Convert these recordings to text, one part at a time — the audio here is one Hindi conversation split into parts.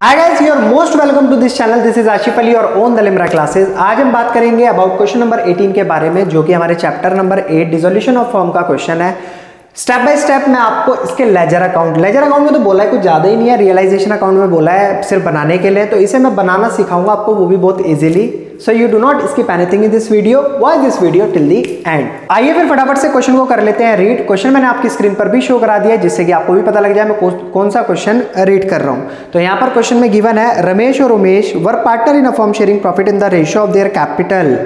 Hi guys, you are most welcome to this channel. This is Ashif Ali और ओन द लिमरा क्लासेस। आज हम बात करेंगे अबाउट क्वेश्चन नंबर 18 के बारे में, जो कि हमारे chapter number 8 dissolution of form का क्वेश्चन है। स्टेप बाय स्टेप मैं आपको इसके लेजर अकाउंट में तो बोला है कुछ ज़्यादा ही नहीं है, रियलाइजेशन अकाउंट में बोला है सिर्फ बनाने के लिए, तो इसे मैं बनाना सिखाऊंगा आपको, वो भी बहुत easily. So you do not skip anything in this video, watch this video till the and. आइए फिर फटाफट से क्वेश्चन को कर लेते हैं रीड। क्वेश्चन मैंने आपकी स्क्रीन पर भी शो करा दिया है, जिससे कि आपको भी पता लग जाए मैं कौन सा क्वेश्चन रीड कर रहा हूं। तो यहाँ पर क्वेश्चन में गिवन है रमेश और Umesh were partner in a firm sharing profit in the ratio of their capital.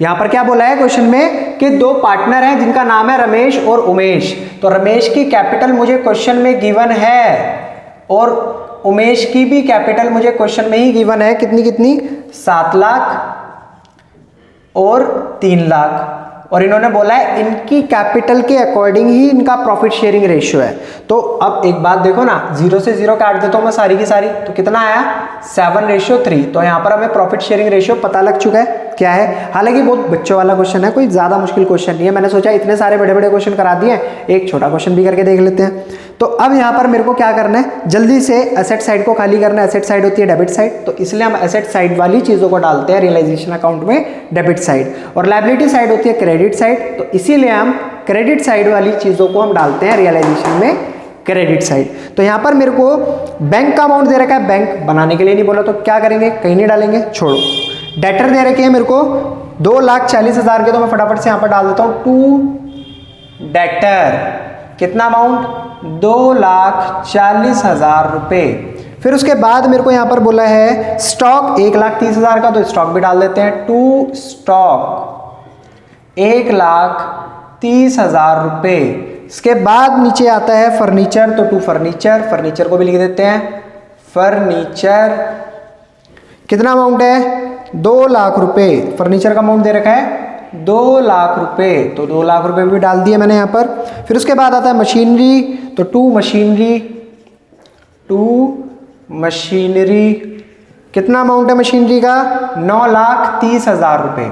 यहाँ पर क्या बोला है क्वेश्चन में कि दो पार्टनर हैं जिनका नाम है रमेश और उमेश। तो रमेश की कैपिटल मुझे क्वेश्चन में गिवन है और उमेश की भी कैपिटल मुझे क्वेश्चन में ही गिवन है। कितनी 7 लाख और 3 लाख, और इन्होंने बोला है इनकी कैपिटल के अकॉर्डिंग ही इनका प्रॉफिट शेयरिंग रेशियो है। तो अब एक बात देखो ना, 0 से 0 काट देता हूं मैं सारी की सारी, तो कितना आया 7:3। तो यहाँ पर हमें प्रॉफिट शेयरिंग रेशियो पता लग चुका है क्या है। हालांकि बहुत बच्चों वाला क्वेश्चन है, कोई ज्यादा मुश्किल क्वेश्चन नहीं है। मैंने सोचा इतने सारे बड़े बड़े क्वेश्चन करा दिए, एक छोटा क्वेश्चन भी करके देख लेते हैं। तो अब यहाँ पर मेरे को क्या करना है, जल्दी से एसेट साइड को खाली करना है। एसेट साइड होती है डेबिट साइड, तो इसलिए हम एसेट साइड वाली चीजों को डालते हैं रियलाइजेशन अकाउंट में डेबिट साइड, और लायबिलिटी साइड होती है क्रेडिट साइड, तो इसीलिए हम क्रेडिट साइड वाली चीजों को हम डालते हैं रियलाइजेशन में क्रेडिट साइड। तो यहाँ पर मेरे को बैंक का अमाउंट दे रखा है, बैंक बनाने के लिए नहीं बोला, तो क्या करेंगे, कहीं नहीं डालेंगे, छोड़ो। डेटर दे रखे हैं मेरे को 2,40,000 के, तो मैं फटाफट से यहाँ पर डाल देता हूँ टू डेटर। कितना अमाउंट, 2,40,000 रुपए। फिर उसके बाद मेरे को यहाँ पर बोला है स्टॉक 1,30,000 का, तो स्टॉक भी डाल देते हैं टू स्टॉक 1,30,000 रुपए। इसके बाद नीचे आता है फर्नीचर, तो टू फर्नीचर, फर्नीचर को भी लिख देते हैं फर्नीचर। कितना अमाउंट है, 2 लाख रुपए। फर्नीचर का अमाउंट दे रखा है 2 लाख रुपए, तो 2 लाख रुपए भी डाल दिए मैंने यहाँ पर। फिर उसके बाद आता है मशीनरी, तो टू मशीनरी। कितना अमाउंट है मशीनरी का, 9,30,000 रुपए।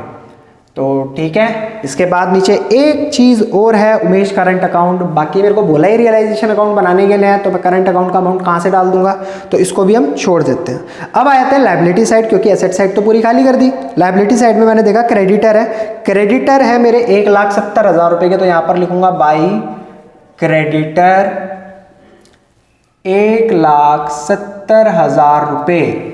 तो ठीक है। इसके बाद नीचे एक चीज और है, उमेश करंट अकाउंट। बाकी मेरे को बोला ही रियलाइजेशन अकाउंट बनाने के लिए है, तो मैं करंट अकाउंट का अमाउंट कहाँ से डाल दूंगा, तो इसको भी हम छोड़ देते हैं। अब आ जाते हैं लायबिलिटी साइड, क्योंकि एसेट साइड तो पूरी खाली कर दी। लायबिलिटी साइड में मैंने देखा क्रेडिटर है, क्रेडिटर है मेरे 1,70,000 रुपए के, तो यहां पर लिखूंगा बाई क्रेडिटर 1,70,000 रुपए।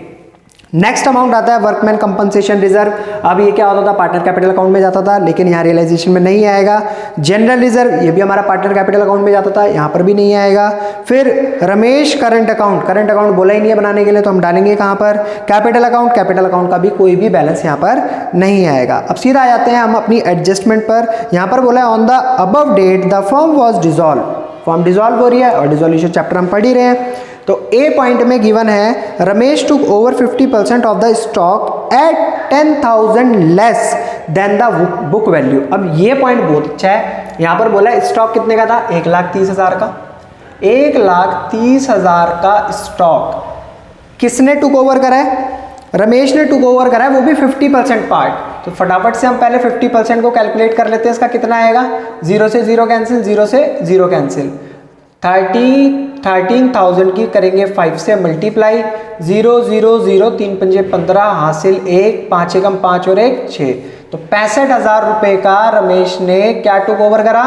नेक्स्ट अमाउंट आता है वर्कमैन कंपनसेशन रिजर्व। अब ये क्या होता था, पार्टनर कैपिटल अकाउंट में जाता था, लेकिन यहाँ रियलाइजेशन में नहीं आएगा। जनरल रिजर्व, ये भी हमारा पार्टनर कैपिटल अकाउंट में जाता था, यहाँ पर भी नहीं आएगा। फिर Ramesh current account, current account बोला ही नहीं है बनाने के लिए, तो हम डालेंगे कहाँ पर, कैपिटल अकाउंट। कैपिटल अकाउंट का भी कोई भी बैलेंस यहाँ पर नहीं आएगा। अब सीधा आ जाते हैं हम अपनी एडजस्टमेंट पर। यहाँ पर बोला है on the above date the firm was dissolve. Firm dissolve हो रही है और डिसोल्यूशन चैप्टर हम पढ़ ही रहे हैं। तो ए पॉइंट में गिवन है Ramesh took over 50% of the stock at 10,000 less than the book value. अब ये पॉइंट बहुत अच्छा है। यहां पर बोला है स्टॉक कितने का था, 1,30,000 का। 1,30,000 का स्टॉक किसने टुक ओवर करा है, रमेश ने टुक ओवर करा है, वो भी 50% पार्ट। तो फटाफट से हम पहले 50% को कैलकुलेट कर लेते हैं। इसका कितना आएगा, 0 से 0 कैंसिल, 0 से 0 कैंसिल। 13,000 की करेंगे 5 से मल्टीप्लाई, 0 0 0 3 पंजे 15 हासिल 1, 5 एकम 5 और 1 6। तो 65,000 रुपए का रमेश ने क्या टुक ओवर करा,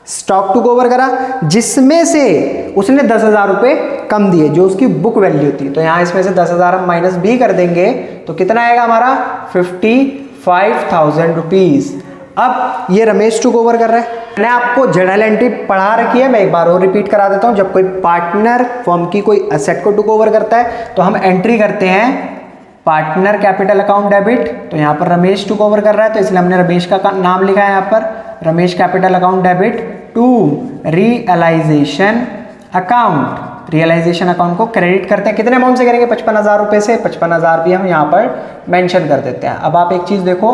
स्टॉक टुक ओवर करा, जिसमें से उसने 10,000 रुपए कम दिए जो उसकी बुक वैल्यू थी। तो यहां इसमें से 10,000 हम माइनस भी कर देंगे, तो कितना आएगा हमारा 55,000 रुपीज। अब ये रमेश टुक ओवर कर रहा है। मैंने आपको जर्नल एंट्री पढ़ा रखी है, मैं एक बार और रिपीट करा देता हूं। जब कोई पार्टनर फर्म की कोई एसेट को टुक ओवर करता है, तो हम एंट्री करते हैं पार्टनर कैपिटल अकाउंट डेबिट। तो यहाँ पर रमेश टुक ओवर कर रहा है, तो इसलिए हमने रमेश का नाम लिखा है यहाँ पर, Ramesh capital account debit to realisation account. Realisation account को क्रेडिट करते हैं, कितने अमाउंट से करेंगे, 55,000 रुपए से। 55,000 भी हम यहाँ पर मेंशन कर देते हैं। अब आप एक चीज देखो,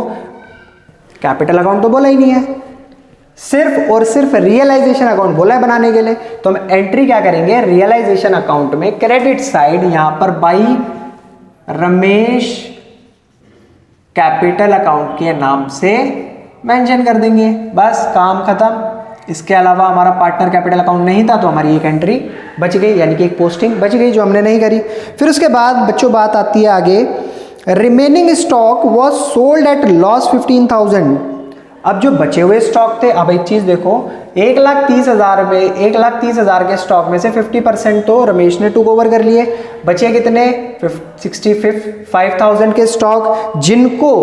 कैपिटल अकाउंट तो बोला ही नहीं है, सिर्फ और सिर्फ रियलाइजेशन अकाउंट बोला है बनाने के लिए। तो हम एंट्री क्या करेंगे, रियलाइजेशन अकाउंट में क्रेडिट साइड यहां पर बाई रमेश कैपिटल अकाउंट के नाम से मेंशन कर देंगे, बस काम खत्म। इसके अलावा हमारा पार्टनर कैपिटल अकाउंट नहीं था तो हमारी एक एंट्री बच गई, यानी कि एक पोस्टिंग बच गई जो हमने नहीं करी। फिर उसके बाद बच्चों बात आती है आगे, remaining stock was sold at loss 15,000। अब जो बचे हुए स्टॉक थे, अब एक चीज देखो, 1,30,000 में 1,30,000 के स्टॉक में से 50% तो रमेश ने टूक ओवर कर लिए, बचे कितने 65,000 के स्टॉक जिनको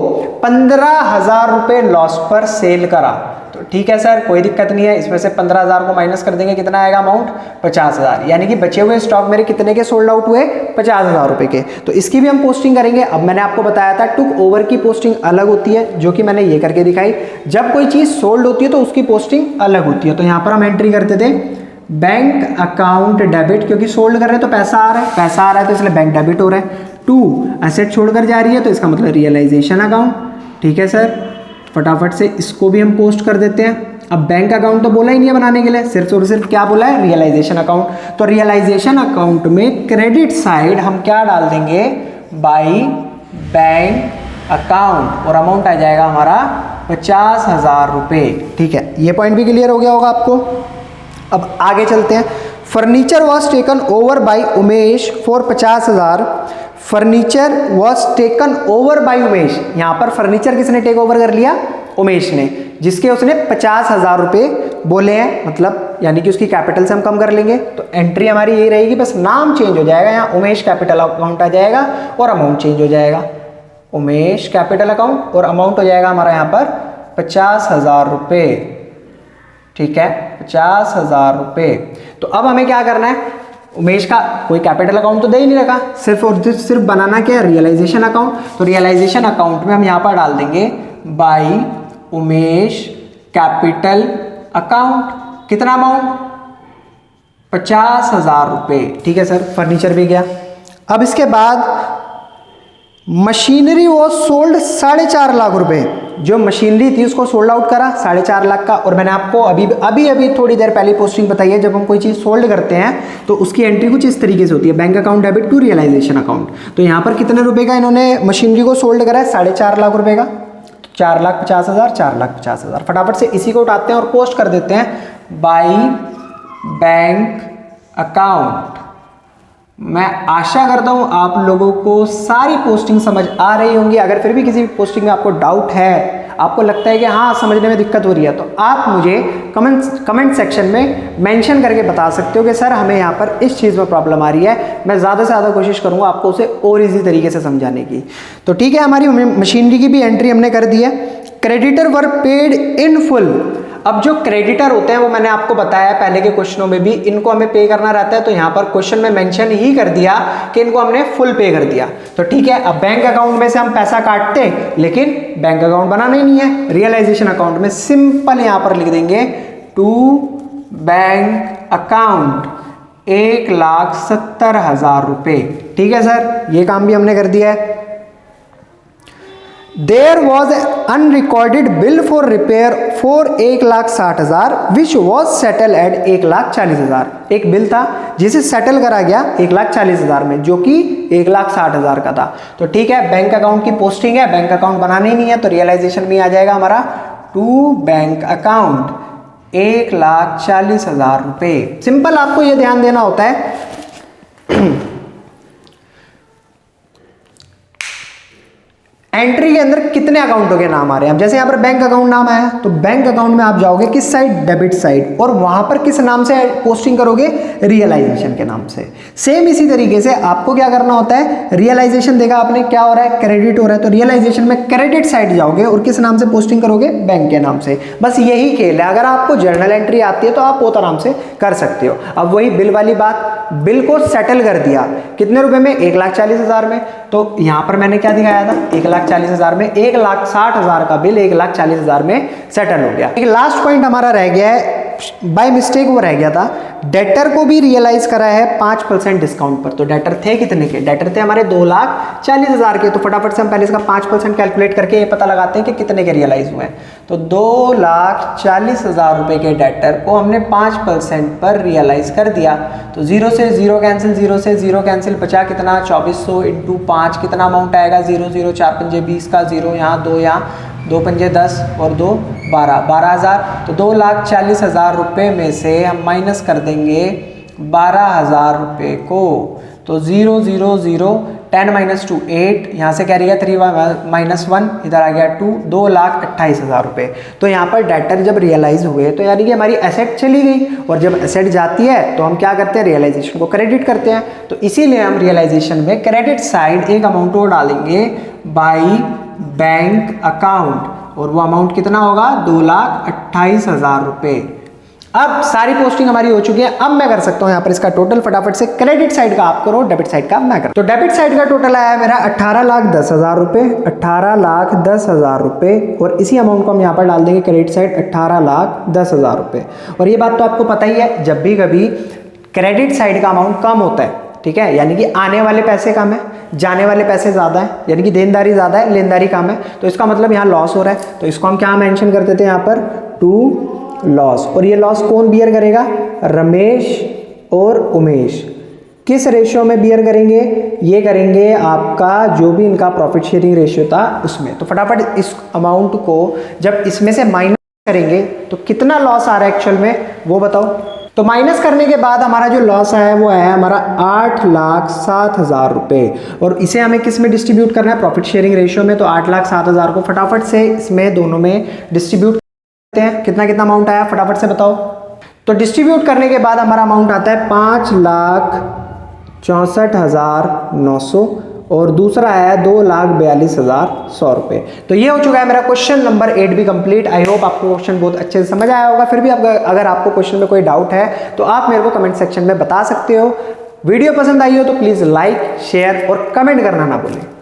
15,000 रुपए लॉस पर सेल करा। तो ठीक है सर, कोई दिक्कत नहीं है, इसमें से 15,000 को माइनस कर देंगे, कितना आएगा अमाउंट 50,000, यानी कि बचे हुए स्टॉक मेरे कितने के सोल्ड आउट हुए 50,000 रुपए के। तो इसकी भी हम पोस्टिंग करेंगे। अब मैंने आपको बताया था टुक ओवर की पोस्टिंग अलग होती है, जो कि मैंने ये करके दिखाई। जब कोई चीज सोल्ड होती है तो उसकी पोस्टिंग अलग होती है। तो यहाँ पर हम एंट्री करते थे बैंक अकाउंट डेबिट, क्योंकि सोल्ड कर रहे हैं तो पैसा आ रहा है तो इसलिए बैंक डेबिट हो रहा है। 2 एसेट छोड़कर जा रही है तो इसका मतलब रियलाइजेशन अकाउंट। ठीक है सर, फटाफट से इसको भी हम पोस्ट कर देते हैं। अब बैंक अकाउंट तो बोला ही नहीं है बनाने के लिए, सिर्फ और सिर्फ क्या बोला है, रियलाइजेशन अकाउंट। तो रियलाइजेशन अकाउंट में क्रेडिट साइड हम क्या डाल देंगे, बाई बैंक अकाउंट, और अमाउंट आ जाएगा हमारा 50,000 रुपये। ठीक है, ये पॉइंट भी क्लियर हो गया होगा आपको। अब आगे चलते हैं। Furniture was taken over by Umesh for 50,000। Furniture was taken over by Umesh, यहां पर फर्नीचर किसने टेक ओवर कर लिया, उमेश ने, जिसके उसने 50,000 रुपए बोले हैं, मतलब यानी कि उसकी कैपिटल से हम कम कर लेंगे। तो एंट्री हमारी यही रहेगी, बस नाम चेंज हो जाएगा, यहाँ उमेश कैपिटल अकाउंट आ जाएगा और अमाउंट चेंज हो जाएगा, उमेश कैपिटल अकाउंट, और अमाउंट हो जाएगा हमारा यहाँ पर 50,000 रुपये। ठीक है, 50,000 रुपये। तो अब हमें क्या करना है, उमेश का कोई कैपिटल अकाउंट तो दे ही नहीं रखा, सिर्फ और सिर्फ बनाना क्या है, रियलाइजेशन अकाउंट। तो रियलाइजेशन अकाउंट में हम यहाँ पर डाल देंगे बाई उमेश कैपिटल अकाउंट, कितना अमाउंट 50,000 रुपये। ठीक है सर, फर्नीचर भी गया। अब इसके बाद मशीनरी वो सोल्ड 4.5 लाख रुपए, जो मशीनरी थी उसको सोल्ड आउट करा 4.5 लाख का। और मैंने आपको अभी थोड़ी देर पहले पोस्टिंग बताई है, जब हम कोई चीज़ सोल्ड करते हैं तो उसकी एंट्री कुछ इस तरीके से होती है, bank account debit to realisation account. तो यहाँ पर कितने रुपए का इन्होंने मशीनरी को सोल्ड करा है, 4.5 लाख रुपए का। 4,50,000, 4,50,000। फटाफट से इसी को उठाते हैं और पोस्ट कर देते हैं बाई बैंक अकाउंट। मैं आशा करता हूं आप लोगों को सारी पोस्टिंग समझ आ रही होंगी। अगर फिर भी किसी पोस्टिंग में आपको डाउट है, आपको लगता है कि हाँ समझने में दिक्कत हो रही है, तो आप मुझे कमेंट सेक्शन में मेंशन करके बता सकते हो कि सर हमें यहाँ पर इस चीज़ में प्रॉब्लम आ रही है। मैं ज़्यादा से ज़्यादा कोशिश करूँगा आपको उसे और इजी तरीके से समझाने की। तो ठीक है, हमारी मशीनरी की भी एंट्री हमने कर दी है। Creditor were paid in full. अब जो क्रेडिटर होते हैं वो मैंने आपको बताया पहले के क्वेश्चनों में भी, इनको हमें पे करना रहता है। तो यहाँ पर क्वेश्चन में मेंशन ही कर दिया कि इनको हमने फुल पे कर दिया। तो ठीक है, अब बैंक अकाउंट में से हम पैसा काटते, लेकिन बैंक अकाउंट बनाना ही नहीं है। रियलाइजेशन अकाउंट में सिंपल यहाँ पर लिख देंगे टू बैंक अकाउंट 1,70,000 रुपये। ठीक है सर, ये काम भी हमने कर दिया है। There was an unrecorded bill for repair for 1,60,000 which was settled at 1,40,000। एक बिल था जिसे सेटल करा गया 1,40,000 में, जो कि 1,60,000 का था। तो ठीक है, बैंक अकाउंट की पोस्टिंग है, बैंक अकाउंट बनाना ही नहीं है, तो रियलाइजेशन में आ जाएगा हमारा टू बैंक अकाउंट 1,40,000 रुपये। सिंपल आपको ये ध्यान देना होता है एंट्री के अंदर कितने अकाउंटों के नाम आ रहे हैं। अब जैसे यहाँ पर बैंक अकाउंट नाम आया, तो बैंक अकाउंट में आप जाओगे किस साइड, डेबिट साइड, और वहां पर किस नाम से पोस्टिंग करोगे, रियलाइजेशन के नाम से। सेम इसी तरीके से आपको क्या करना होता है, रियलाइजेशन देखा आपने क्या हो रहा है, क्रेडिट हो रहा है, तो रियलाइजेशन में क्रेडिट साइड जाओगे और किस नाम से पोस्टिंग करोगे, बैंक के नाम से। बस यही खेल है। अगर आपको जर्नल एंट्री आती है तो आप बहुत आराम से कर सकते हो। अब वही बिल वाली बात, बिल को सेटल कर दिया कितने रुपए में, 1,40,000 में। तो यहां पर मैंने क्या दिखाया था, 1,40,000 में 1,60,000 का बिल 1,40,000 में सेटल हो गया। एक लास्ट पॉइंट हमारा रह गया है, बाय मिस्टेक वो रह गया था, डेटर को भी रियलाइज करा है 5% डिस्काउंट पर। तो डेटर थे कितने के, डेटर थे हमारे 2,40,000 के। तो फटाफट से हम पहले इसका 5% कैलकुलेट करके ये पता लगाते हैं कि कितने के रियलाइज हुए हैं। तो 2,40,000 रुपए के डेटर को हमने 5% पर रियलाइज कर दिया। तो 0 से 0 कैंसिल, 0 से 0 कैंसिल, बचा कितना 2400 इंटू 5, कितना अमाउंट आएगा, 0 0 4 5 20 का 0, यहाँ 2, यहाँ 2 पंजे 10 और 2 12, 12,000। तो 2,40,000 रुपये में से हम माइनस कर देंगे 12,000 रुपये को। तो 0 0 0 10 माइनस 2 8, यहाँ से क्या रहेगा 3 माइनस 1, इधर आ गया 2, 2,28,000 रुपये। तो यहाँ पर डेटर जब रियलाइज हुए तो यानी कि हमारी एसेट चली गई, और जब एसेट जाती है तो हम क्या करते हैं, रियलाइजेशन को क्रेडिट करते हैं। तो इसीलिए हम रियलाइजेशन में क्रेडिट साइड एक अमाउंट और डालेंगे बाई बैंक अकाउंट, और वो अमाउंट कितना होगा 2,28,000 रुपये। अब सारी पोस्टिंग हमारी हो चुकी है। अब मैं कर सकता हूं यहाँ पर इसका टोटल फटाफट से। क्रेडिट साइड का आप करो, डेबिट साइड का मैं करूँ। तो डेबिट साइड का टोटल आया है मेरा 18,10,000 रुपये, 18,10,000 रुपये, और इसी अमाउंट को हम यहाँ पर डाल देंगे क्रेडिट साइड 18,10,000 रुपये। और ये बात तो आपको पता ही है, जब भी कभी क्रेडिट साइड का अमाउंट कम होता है, ठीक है, यानी कि आने वाले पैसे कम है, जाने वाले पैसे ज़्यादा है, यानी कि देनदारी ज़्यादा है, लेनदारी कम है, तो इसका मतलब यहाँ लॉस हो रहा है। तो इसको हम क्या मेंशन कर देते हैं यहाँ पर, टू लॉस। और ये लॉस कौन बियर करेगा, रमेश और उमेश। किस रेशियो में बियर करेंगे, ये करेंगे आपका जो भी इनका प्रॉफिट शेयरिंग रेशियो था उसमें। तो फटाफट इस अमाउंट को जब इसमें से माइनस करेंगे तो कितना लॉस आ रहा है एक्चुअल में वो बताओ। तो माइनस करने के बाद हमारा जो लॉस आया है वो आया हमारा 8,07,000 रुपये, और इसे हमें किस में डिस्ट्रीब्यूट करना है, प्रॉफिट शेयरिंग रेशियो में। तो 8,07,000 को फटाफट से इसमें दोनों में डिस्ट्रीब्यूट करते हैं। कितना कितना अमाउंट आया फटाफट से बताओ। तो डिस्ट्रीब्यूट करने के बाद हमारा अमाउंट आता है 5,64,900, और दूसरा आया 2,42,100 रुपये। तो ये हो चुका है मेरा क्वेश्चन नंबर 8 भी कंप्लीट। आई होप आपको क्वेश्चन बहुत अच्छे से समझ आया होगा। फिर भी अगर आपको क्वेश्चन में कोई डाउट है तो आप मेरे को कमेंट सेक्शन में बता सकते हो। वीडियो पसंद आई हो तो प्लीज़ लाइक, शेयर और कमेंट करना ना भूलें।